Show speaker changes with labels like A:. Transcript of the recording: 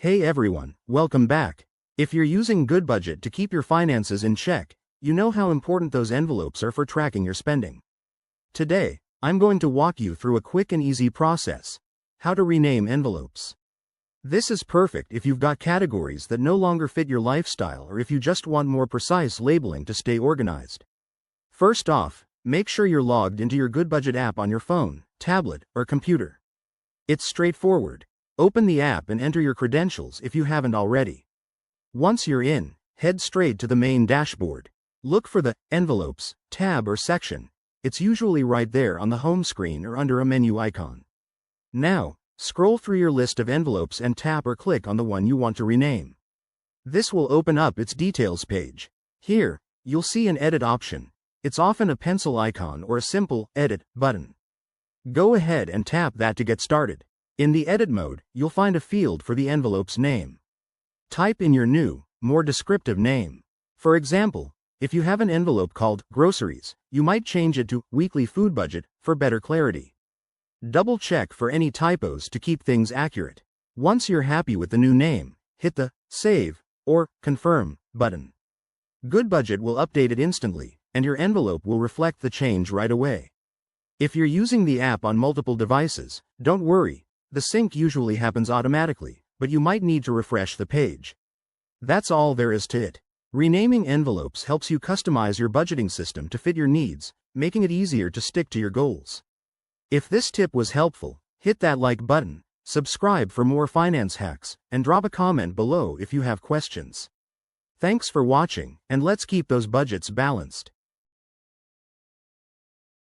A: Hey everyone, welcome back. If you're using Goodbudget to keep your finances in check, you know how important those envelopes are for tracking your spending. Today, I'm going to walk you through a quick and easy process: how to rename envelopes. This is perfect if you've got categories that no longer fit your lifestyle or if you just want more precise labeling to stay organized. First off, make sure you're logged into your Goodbudget app on your phone, tablet, or computer. It's straightforward. Open the app and enter your credentials if you haven't already. Once you're in, head straight to the main dashboard. Look for the Envelopes tab or section. It's usually right there on the home screen or under a menu icon. Now, scroll through your list of envelopes and tap or click on the one you want to rename. This will open up its details page. Here, you'll see an edit option. It's often a pencil icon or a simple edit button. Go ahead and tap that to get started. In the edit mode, you'll find a field for the envelope's name. Type in your new, more descriptive name. For example, if you have an envelope called Groceries, you might change it to Weekly Food Budget for better clarity. Double check for any typos to keep things accurate. Once you're happy with the new name, hit the Save or Confirm button. Goodbudget will update it instantly, and your envelope will reflect the change right away. If you're using the app on multiple devices, don't worry. The sync usually happens automatically, but you might need to refresh the page. That's all there is to it. Renaming envelopes helps you customize your budgeting system to fit your needs, making it easier to stick to your goals. If this tip was helpful, hit that like button, subscribe for more finance hacks, and drop a comment below if you have questions. Thanks for watching, and let's keep those budgets balanced.